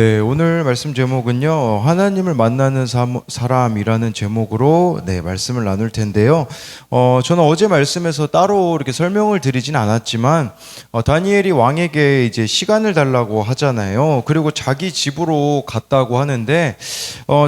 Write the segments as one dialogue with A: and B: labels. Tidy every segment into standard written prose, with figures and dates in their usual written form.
A: 네, 오늘 말씀 제목은요, 하나님을 만나는 사람이라는 제목으로 말씀을 나눌 텐데요. 저는 어제 말씀에서 따로 이렇게 설명을 드리진 않았지만, 다니엘이 왕에게 이제 시간을 달라고 하잖아요. 그리고 자기 집으로 갔다고 하는데,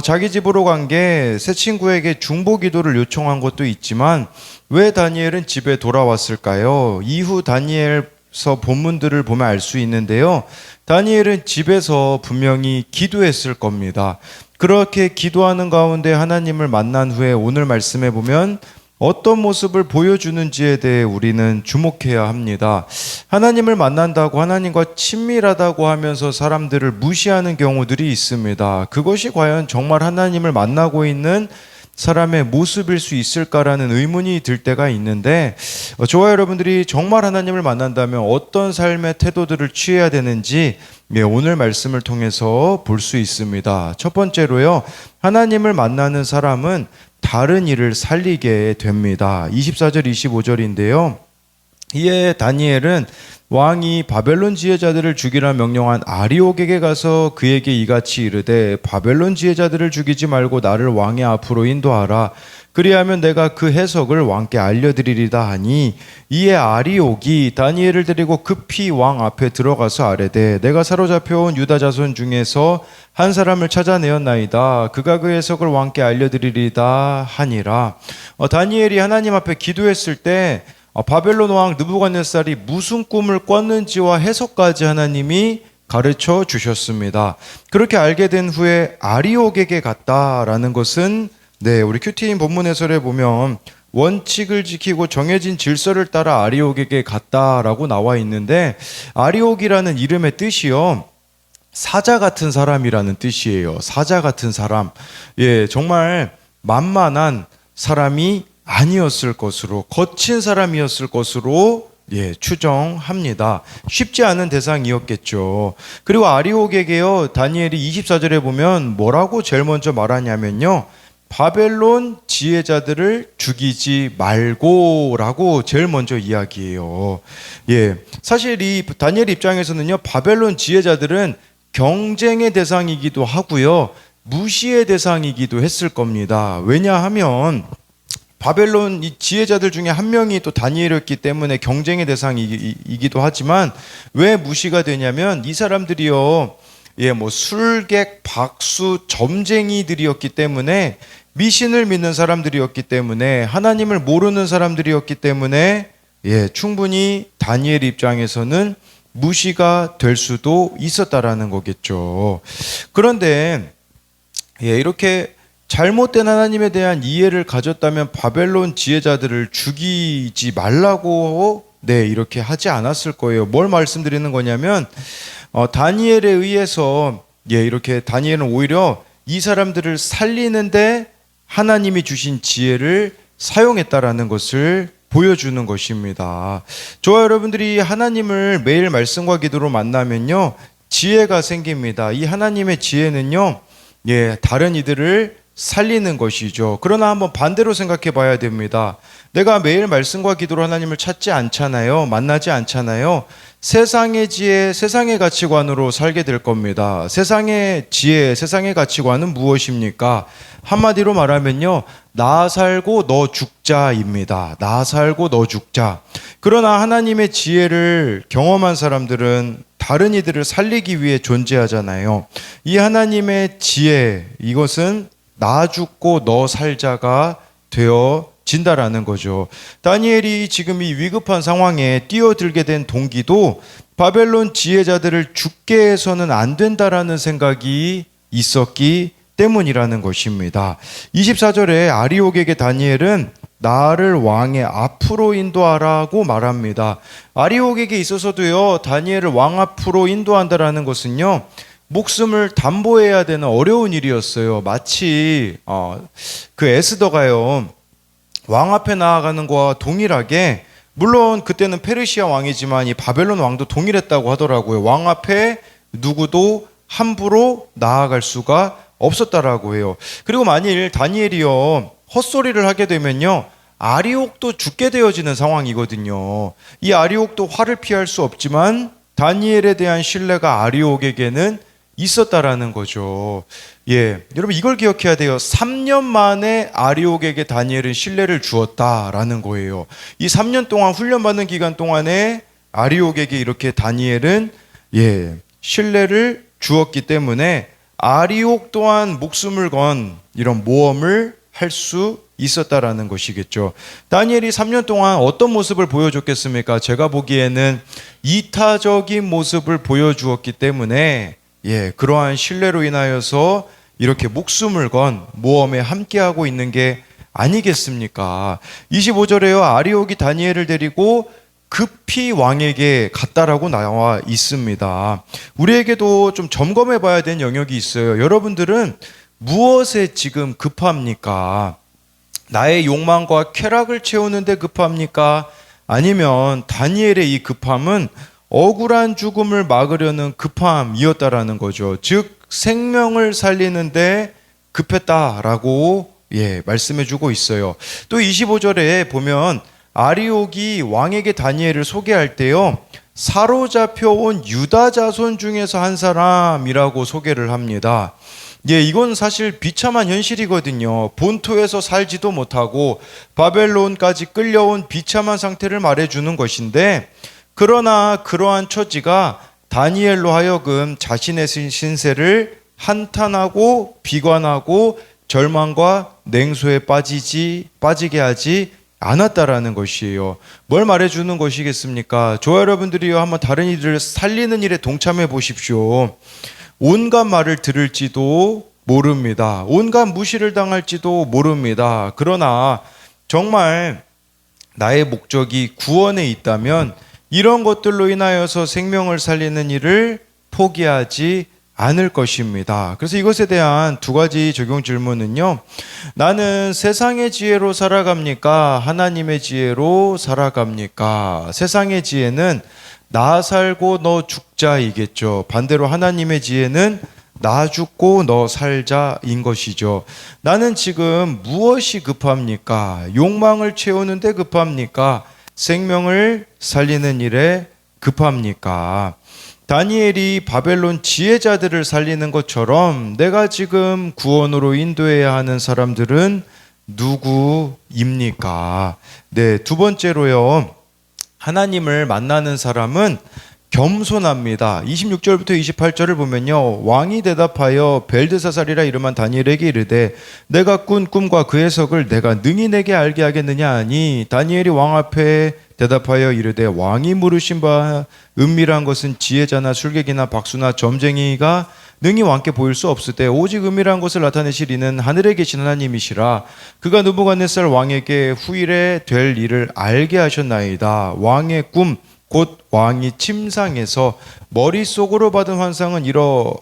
A: 자기 집으로 간 게 새 친구에게 중보 기도를 요청한 것도 있지만, 왜 다니엘은 집에 돌아왔을까요? 이후 다니엘서 본문들을 보면 알 수 있는데요. 다니엘은 집에서 분명히 기도했을 겁니다. 그렇게 기도하는 가운데 하나님을 만난 후에 오늘 말씀해 보면 어떤 모습을 보여주는지에 대해 우리는 주목해야 합니다. 하나님을 만난다고 하나님과 친밀하다고 하면서 사람들을 무시하는 경우들이 있습니다. 그것이 과연 정말 하나님을 만나고 있는 사람의 모습일 수 있을까라는 의문이 들 때가 있는데, 저와 여러분들이 정말 하나님을 만난다면 어떤 삶의 태도들을 취해야 되는지 오늘 말씀을 통해서 볼 수 있습니다. 첫 번째로요, 하나님을 만나는 사람은 다른 일을 살리게 됩니다. 24절 25절인데요 이에 다니엘은 왕이 바벨론 지혜자들을 죽이라 명령한 아리옥에게 가서 그에게 이같이 이르되 바벨론 지혜자들을 죽이지 말고 나를 왕의 앞으로 인도하라. 그리하면 내가 그 해석을 왕께 알려드리리다 하니, 이에 아리옥이 다니엘을 데리고 급히 왕 앞에 들어가서 아뢰되 내가 사로잡혀온 유다 자손 중에서 한 사람을 찾아내었나이다. 그가 그 해석을 왕께 알려드리리다 하니라. 다니엘이 하나님 앞에 기도했을 때 바벨론 왕 느부갓네살이 무슨 꿈을 꿨는지와 해석까지 하나님이 가르쳐 주셨습니다. 그렇게 알게 된 후에 아리옥에게 갔다라는 것은 우리 큐티인 본문 해설에 보면 원칙을 지키고 정해진 질서를 따라 아리옥에게 갔다라고 나와 있는데, 아리옥이라는 이름의 뜻이요, 사자 같은 사람이라는 뜻이에요. 사자 같은 사람. 정말 만만한 사람이 아니었을 것으로, 거친 사람이었을 것으로 추정합니다. 쉽지 않은 대상이었겠죠. 그리고 아리옥에게요, 다니엘이 24절에 보면 뭐라고 제일 먼저 말하냐면요, 바벨론 지혜자들을 죽이지 말고 라고 제일 먼저 이야기해요. 사실 이 다니엘 입장에서는요, 바벨론 지혜자들은 경쟁의 대상이기도 하고요, 무시의 대상이기도 했을 겁니다. 왜냐하면 바벨론 이 지혜자들 중에 한 명이 또 다니엘이었기 때문에 경쟁의 대상이기도 하지만, 왜 무시가 되냐면 이 사람들이요, 술객, 박수, 점쟁이들이었기 때문에, 미신을 믿는 사람들이었기 때문에, 하나님을 모르는 사람들이었기 때문에 충분히 다니엘 입장에서는 무시가 될 수도 있었다라는 거겠죠. 그런데 이렇게 잘못된 하나님에 대한 이해를 가졌다면 바벨론 지혜자들을 죽이지 말라고 이렇게 하지 않았을 거예요. 뭘 말씀드리는 거냐면, 다니엘에 의해서 이렇게 다니엘은 오히려 이 사람들을 살리는데 하나님이 주신 지혜를 사용했다라는 것을 보여주는 것입니다. 저와 여러분들이 하나님을 매일 말씀과 기도로 만나면요, 지혜가 생깁니다. 이 하나님의 지혜는요, 다른 이들을 살리는 것이죠. 그러나 한번 반대로 생각해 봐야 됩니다. 내가 매일 말씀과 기도로 하나님을 찾지 않잖아요. 만나지 않잖아요. 세상의 지혜, 세상의 가치관으로 살게 될 겁니다. 세상의 지혜, 세상의 가치관은 무엇입니까? 한마디로 말하면요, 나 살고 너 죽자입니다. 나 살고 너 죽자. 그러나 하나님의 지혜를 경험한 사람들은 다른 이들을 살리기 위해 존재하잖아요. 이 하나님의 지혜, 이것은 나 죽고 너 살자가 되어진다라는 거죠. 다니엘이 지금 이 위급한 상황에 뛰어들게 된 동기도 바벨론 지혜자들을 죽게 해서는 안 된다라는 생각이 있었기 때문이라는 것입니다. 24절에 아리옥에게 다니엘은 나를 왕의 앞으로 인도하라고 말합니다. 아리옥에게 있어서도요, 다니엘을 왕 앞으로 인도한다라는 것은요, 목숨을 담보해야 되는 어려운 일이었어요. 마치 그 에스더가요, 왕 앞에 나아가는 것과 동일하게, 물론 그때는 페르시아 왕이지만 이 바벨론 왕도 동일했다고 하더라고요. 왕 앞에 누구도 함부로 나아갈 수가 없었다라고 해요. 그리고 만일 다니엘이요, 헛소리를 하게 되면요, 아리옥도 죽게 되어지는 상황이거든요. 이 아리옥도 화를 피할 수 없지만 다니엘에 대한 신뢰가 아리옥에게는 있었다라는 거죠. 예, 여러분 이걸 기억해야 돼요. 3년 만에 아리옥에게 다니엘은 신뢰를 주었다라는 거예요. 이 3년 동안 훈련받는 기간 동안에 아리옥에게 이렇게 다니엘은 신뢰를 주었기 때문에 아리옥 또한 목숨을 건 이런 모험을 할 수 있었다라는 것이겠죠. 다니엘이 3년 동안 어떤 모습을 보여줬겠습니까? 제가 보기에는 이타적인 모습을 보여주었기 때문에 그러한 신뢰로 인하여서 이렇게 목숨을 건 모험에 함께하고 있는 게 아니겠습니까? 25절에요. 아리옥이 다니엘을 데리고 급히 왕에게 갔다라고 나와 있습니다. 우리에게도 좀 점검해 봐야 되는 영역이 있어요. 여러분들은 무엇에 지금 급합니까? 나의 욕망과 쾌락을 채우는데 급합니까? 아니면 다니엘의 이 급함은 억울한 죽음을 막으려는 급함이었다라는 거죠. 즉 생명을 살리는데 급했다라고 말씀해 주고 있어요. 또 25절에 보면 아리옥이 왕에게 다니엘을 소개할 때요, 사로잡혀 온 유다 자손 중에서 한 사람이라고 소개를 합니다. 이건 사실 비참한 현실이거든요. 본토에서 살지도 못하고 바벨론까지 끌려온 비참한 상태를 말해주는 것인데, 그러나 그러한 처지가 다니엘로 하여금 자신의 신세를 한탄하고 비관하고 절망과 냉소에 빠지게 하지 않았다라는 것이에요. 뭘 말해주는 것이겠습니까? 저와 여러분들이요, 한번 다른 이들을 살리는 일에 동참해 보십시오. 온갖 말을 들을지도 모릅니다. 온갖 무시를 당할지도 모릅니다. 그러나 정말 나의 목적이 구원에 있다면 이런 것들로 인하여서 생명을 살리는 일을 포기하지 않을 것입니다. 그래서 이것에 대한 두 가지 적용 질문은요, 나는 세상의 지혜로 살아갑니까? 하나님의 지혜로 살아갑니까? 세상의 지혜는 나 살고 너 죽자이겠죠. 반대로 하나님의 지혜는 나 죽고 너 살자인 것이죠. 나는 지금 무엇이 급합니까? 욕망을 채우는데 급합니까? 생명을 살리는 일에 급합니까? 다니엘이 바벨론 지혜자들을 살리는 것처럼 내가 지금 구원으로 인도해야 하는 사람들은 누구입니까? 두 번째로요, 하나님을 만나는 사람은 겸손합니다. 26절부터 28절을 보면요, 왕이 대답하여 벨드사살이라 이름한 다니엘에게 이르되 내가 꾼 꿈과 그 해석을 내가 능히 내게 알게 하겠느냐 하니, 다니엘이 왕 앞에 대답하여 이르되 왕이 물으신 바 은밀한 것은 지혜자나 술객이나 박수나 점쟁이가 능히 왕께 보일 수 없을 때 오직 은밀한 것을 나타내실 이는 하늘에 계신 하나님이시라. 그가 느부갓네살 왕에게 후일에 될 일을 알게 하셨나이다. 왕의 꿈 곧 왕이 침상에서 머릿속으로 받은 환상은 이러하니이다.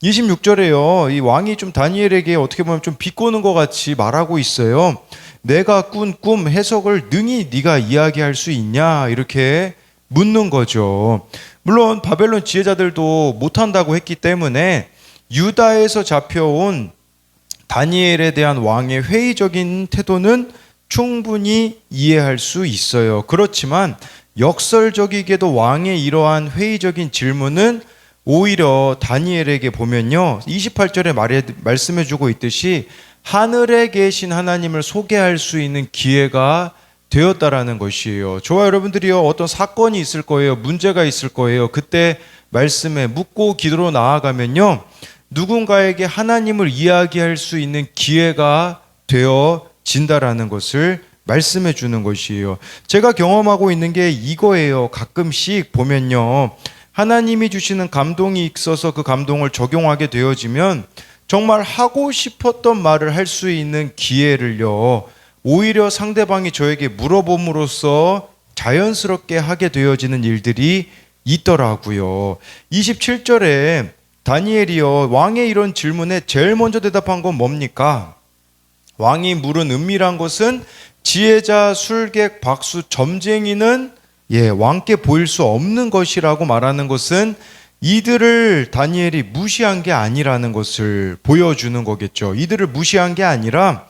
A: 26절에요, 이 왕이 좀 다니엘에게 어떻게 보면 좀 비꼬는 것 같이 말하고 있어요. 내가 꾼 꿈 해석을 능히 네가 이야기할 수 있냐, 이렇게 묻는 거죠. 물론 바벨론 지혜자들도 못한다고 했기 때문에 유다에서 잡혀온 다니엘에 대한 왕의 회의적인 태도는 충분히 이해할 수 있어요. 그렇지만 역설적이게도 왕의 이러한 회의적인 질문은 오히려 다니엘에게 보면요, 28절에 말씀해주고 있듯이 하늘에 계신 하나님을 소개할 수 있는 기회가 되었다라는 것이에요. 저와 여러분들이요, 어떤 사건이 있을 거예요. 문제가 있을 거예요. 그때 말씀에 묻고 기도로 나아가면요, 누군가에게 하나님을 이야기할 수 있는 기회가 되어진다라는 것을 말씀해 주는 것이에요. 제가 경험하고 있는 게 이거예요. 가끔씩 보면요, 하나님이 주시는 감동이 있어서 그 감동을 적용하게 되어지면 정말 하고 싶었던 말을 할 수 있는 기회를요, 오히려 상대방이 저에게 물어봄으로써 자연스럽게 하게 되어지는 일들이 있더라고요. 27절에 다니엘이요, 왕의 이런 질문에 제일 먼저 대답한 건 뭡니까? 왕이 물은 은밀한 것은 지혜자, 술객, 박수, 점쟁이는 왕께 보일 수 없는 것이라고 말하는 것은 이들을 다니엘이 무시한 게 아니라는 것을 보여주는 거겠죠. 이들을 무시한 게 아니라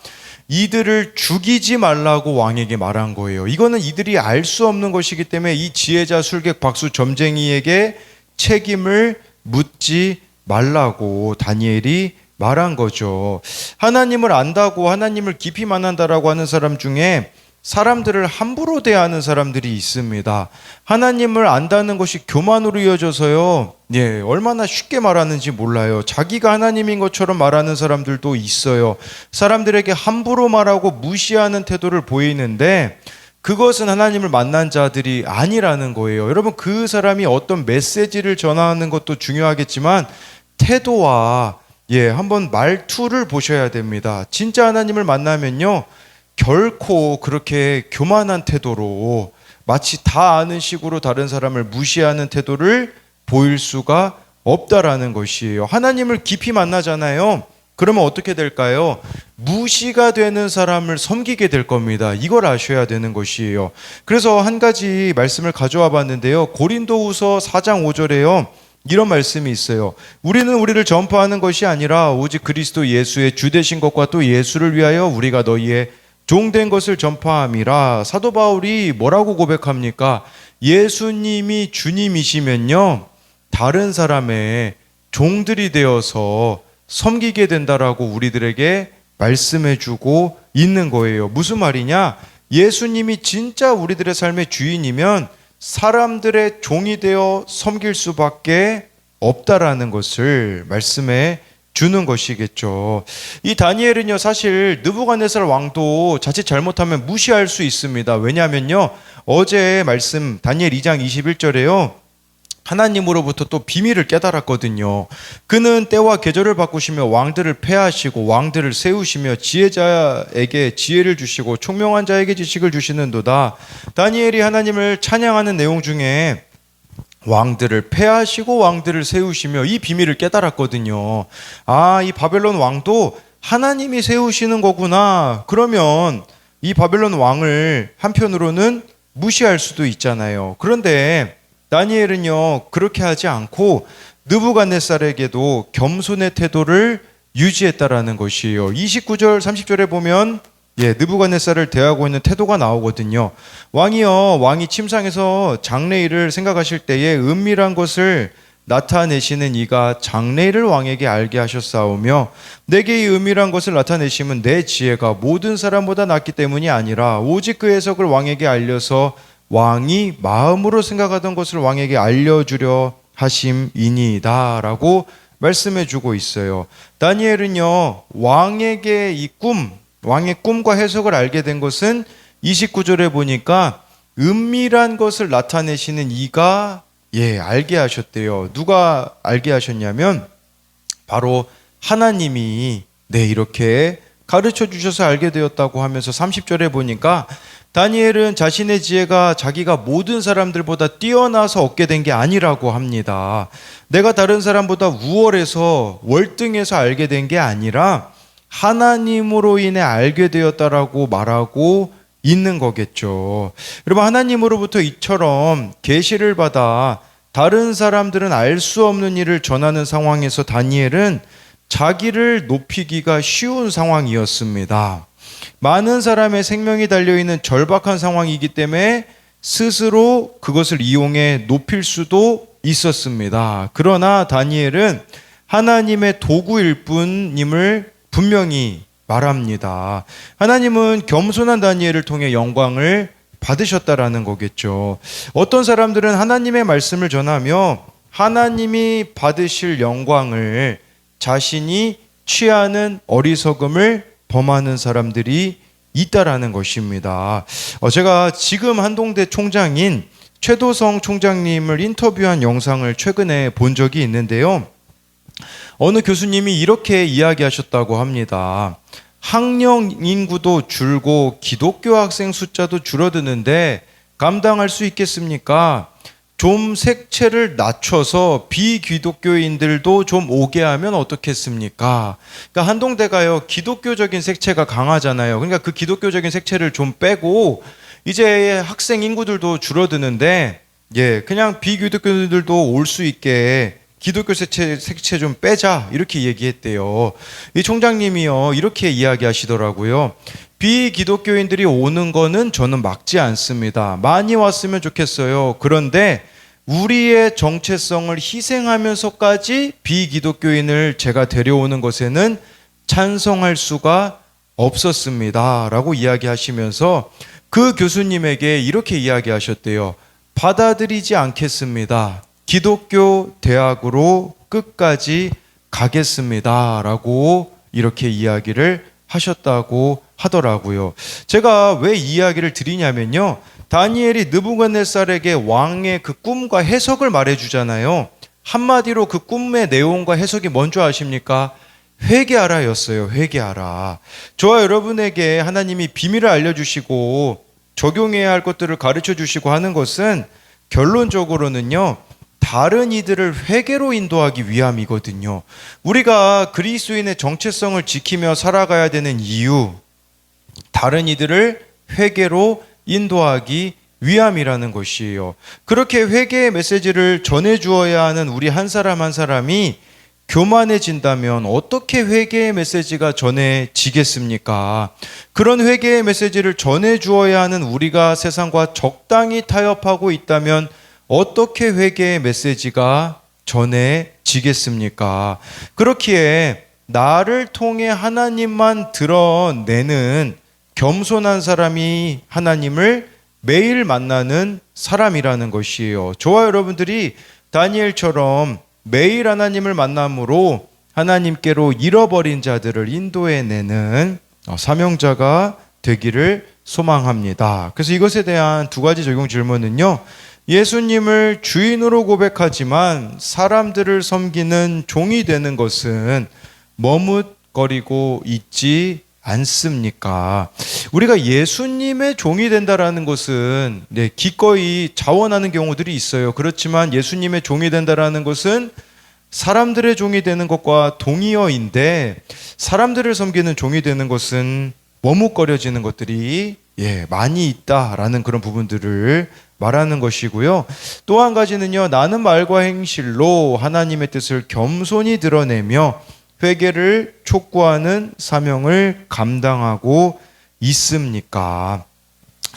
A: 이들을 죽이지 말라고 왕에게 말한 거예요. 이거는 이들이 알 수 없는 것이기 때문에 이 지혜자, 술객, 박수, 점쟁이에게 책임을 묻지 말라고 다니엘이 말한 거죠. 하나님을 안다고 하나님을 깊이 만난다라고 하는 사람 중에 사람들을 함부로 대하는 사람들이 있습니다. 하나님을 안다는 것이 교만으로 이어져서요, 얼마나 쉽게 말하는지 몰라요. 자기가 하나님인 것처럼 말하는 사람들도 있어요. 사람들에게 함부로 말하고 무시하는 태도를 보이는데 그것은 하나님을 만난 자들이 아니라는 거예요. 여러분, 그 사람이 어떤 메시지를 전하는 것도 중요하겠지만 태도와 한번 말투를 보셔야 됩니다. 진짜 하나님을 만나면요, 결코 그렇게 교만한 태도로 마치 다 아는 식으로 다른 사람을 무시하는 태도를 보일 수가 없다라는 것이에요. 하나님을 깊이 만나잖아요. 그러면 어떻게 될까요? 무시가 되는 사람을 섬기게 될 겁니다. 이걸 아셔야 되는 것이에요. 그래서 한 가지 말씀을 가져와 봤는데요. 고린도후서 4장 5절에요. 이런 말씀이 있어요. 우리는 우리를 전파하는 것이 아니라 오직 그리스도 예수의 주 되신 것과 또 예수를 위하여 우리가 너희의 종된 것을 전파함이라. 사도 바울이 뭐라고 고백합니까? 예수님이 주님이시면요, 다른 사람의 종들이 되어서 섬기게 된다라고 우리들에게 말씀해주고 있는 거예요. 무슨 말이냐? 예수님이 진짜 우리들의 삶의 주인이면 사람들의 종이 되어 섬길 수밖에 없다라는 것을 말씀해 주는 것이겠죠. 이 다니엘은요, 사실 느부갓네살 왕도 자칫 잘못하면 무시할 수 있습니다. 왜냐하면요, 어제 말씀 다니엘 2장 21절에요 하나님으로부터 또 비밀을 깨달았거든요. 그는 때와 계절을 바꾸시며 왕들을 폐하시고 왕들을 세우시며 지혜자에게 지혜를 주시고 총명한 자에게 지식을 주시는도다. 다니엘이 하나님을 찬양하는 내용 중에 왕들을 폐하시고 왕들을 세우시며 이 비밀을 깨달았거든요. 이 바벨론 왕도 하나님이 세우시는 거구나. 그러면 이 바벨론 왕을 한편으로는 무시할 수도 있잖아요. 그런데 다니엘은요, 그렇게 하지 않고 느부갓네살에게도 겸손의 태도를 유지했다라는 것이에요. 29절 30절에 보면 느부갓네살을 대하고 있는 태도가 나오거든요. 왕이 침상에서 장래일을 생각하실 때에 은밀한 것을 나타내시는 이가 장래일을 왕에게 알게 하셨사오며 내게 이 은밀한 것을 나타내심은 내 지혜가 모든 사람보다 낫기 때문이 아니라 오직 그 해석을 왕에게 알려서 왕이 마음으로 생각하던 것을 왕에게 알려주려 하심이니이다 라고 말씀해 주고 있어요. 다니엘은요, 왕에게 왕의 꿈과 해석을 알게 된 것은 29절에 보니까 은밀한 것을 나타내시는 이가 알게 하셨대요. 누가 알게 하셨냐면 바로 하나님이 이렇게 가르쳐 주셔서 알게 되었다고 하면서 30절에 보니까 다니엘은 자신의 지혜가 자기가 모든 사람들보다 뛰어나서 얻게 된 게 아니라고 합니다. 내가 다른 사람보다 우월해서 월등해서 알게 된 게 아니라 하나님으로 인해 알게 되었다라고 말하고 있는 거겠죠. 여러분, 하나님으로부터 이처럼 계시를 받아 다른 사람들은 알 수 없는 일을 전하는 상황에서 다니엘은 자기를 높이기가 쉬운 상황이었습니다. 많은 사람의 생명이 달려있는 절박한 상황이기 때문에 스스로 그것을 이용해 높일 수도 있었습니다. 그러나 다니엘은 하나님의 도구일 뿐임을 분명히 말합니다. 하나님은 겸손한 다니엘을 통해 영광을 받으셨다라는 거겠죠. 어떤 사람들은 하나님의 말씀을 전하며 하나님이 받으실 영광을 자신이 취하는 어리석음을 범하는 사람들이 있다라는 것입니다. 제가 지금 한동대 총장인 최도성 총장님을 인터뷰한 영상을 최근에 본 적이 있는데요. 어느 교수님이 이렇게 이야기하셨다고 합니다. 학령 인구도 줄고 기독교 학생 숫자도 줄어드는데 감당할 수 있겠습니까? 좀 색채를 낮춰서 비기독교인들도 좀 오게 하면 어떻겠습니까? 그러니까 한동대가요, 기독교적인 색채가 강하잖아요. 그러니까 그 기독교적인 색채를 좀 빼고 이제 학생 인구들도 줄어드는데 그냥 비기독교인들도 올 수 있게 기독교 색채 좀 빼자, 이렇게 얘기했대요. 이 총장님이요, 이렇게 이야기하시더라고요. 비기독교인들이 오는 거는 저는 막지 않습니다. 많이 왔으면 좋겠어요. 그런데 우리의 정체성을 희생하면서까지 비기독교인을 제가 데려오는 것에는 찬성할 수가 없었습니다 라고 이야기하시면서 그 교수님에게 이렇게 이야기하셨대요. 받아들이지 않겠습니다. 기독교 대학으로 끝까지 가겠습니다 라고 이렇게 이야기를 하셨다고 하더라고요. 제가 왜 이 이야기를 드리냐면요, 다니엘이 느부갓네살에게 왕의 그 꿈과 해석을 말해주잖아요. 한마디로 그 꿈의 내용과 해석이 뭔지 아십니까? 회개하라 였어요. 회개하라. 저와 여러분에게 하나님이 비밀을 알려주시고 적용해야 할 것들을 가르쳐 주시고 하는 것은 결론적으로는요, 다른 이들을 회개로 인도하기 위함이거든요. 우리가 그리스도인의 정체성을 지키며 살아가야 되는 이유, 다른 이들을 회개로 인도하기 위함이라는 것이에요. 그렇게 회개의 메시지를 전해 주어야 하는 우리 한 사람 한 사람이 교만해진다면 어떻게 회개의 메시지가 전해지겠습니까? 그런 회개의 메시지를 전해 주어야 하는 우리가 세상과 적당히 타협하고 있다면 어떻게 회개의 메시지가 전해지겠습니까? 그렇기에 나를 통해 하나님만 드러내는 겸손한 사람이 하나님을 매일 만나는 사람이라는 것이에요. 저와 여러분들이 다니엘처럼 매일 하나님을 만남으로 하나님께로 잃어버린 자들을 인도해내는 사명자가 되기를 소망합니다. 그래서 이것에 대한 두 가지 적용 질문은요, 예수님을 주인으로 고백하지만 사람들을 섬기는 종이 되는 것은 머뭇거리고 있지 않습니까? 우리가 예수님의 종이 된다라는 것은 기꺼이 자원하는 경우들이 있어요. 그렇지만 예수님의 종이 된다라는 것은 사람들의 종이 되는 것과 동의어인데, 사람들을 섬기는 종이 되는 것은 머뭇거려지는 것들이 많이 있다라는 그런 부분들을 말하는 것이고요. 또 한 가지는요, 나는 말과 행실로 하나님의 뜻을 겸손히 드러내며 회개를 촉구하는 사명을 감당하고 있습니까?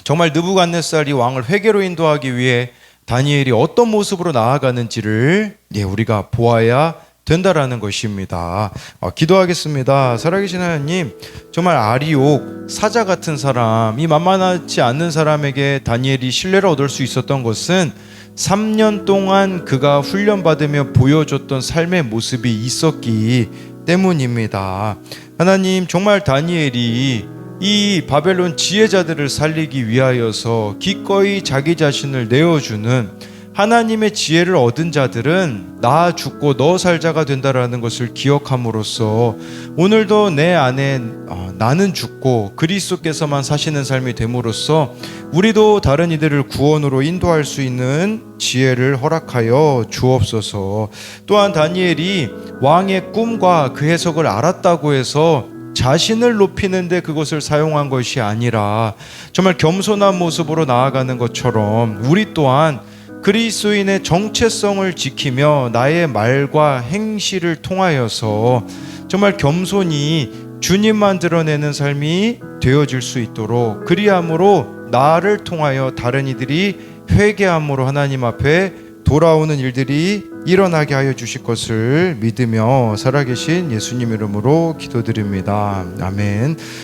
A: 정말 느부갓네살이 왕을 회개로 인도하기 위해 다니엘이 어떤 모습으로 나아가는지를 우리가 보아야 된다라는 것입니다. 기도하겠습니다. 살아계신 하나님, 정말 아리옥 사자 같은 사람, 이 만만하지 않는 사람에게 다니엘이 신뢰를 얻을 수 있었던 것은 3년 동안 그가 훈련받으며 보여줬던 삶의 모습이 있었기 때문입니다. 하나님, 정말 다니엘이 이 바벨론 지혜자들을 살리기 위하여서 기꺼이 자기 자신을 내어주는 하나님의 지혜를 얻은 자들은 나 죽고 너 살자가 된다라는 것을 기억함으로써 오늘도 내 안에 나는 죽고 그리스도께서만 사시는 삶이 됨으로써 우리도 다른 이들을 구원으로 인도할 수 있는 지혜를 허락하여 주옵소서. 또한 다니엘이 왕의 꿈과 그 해석을 알았다고 해서 자신을 높이는데 그것을 사용한 것이 아니라 정말 겸손한 모습으로 나아가는 것처럼 우리 또한 그리스도인의 정체성을 지키며 나의 말과 행실을 통하여서 정말 겸손히 주님만 드러내는 삶이 되어질 수 있도록, 그리함으로 나를 통하여 다른 이들이 회개함으로 하나님 앞에 돌아오는 일들이 일어나게 하여 주실 것을 믿으며 살아계신 예수님 이름으로 기도드립니다. 아멘.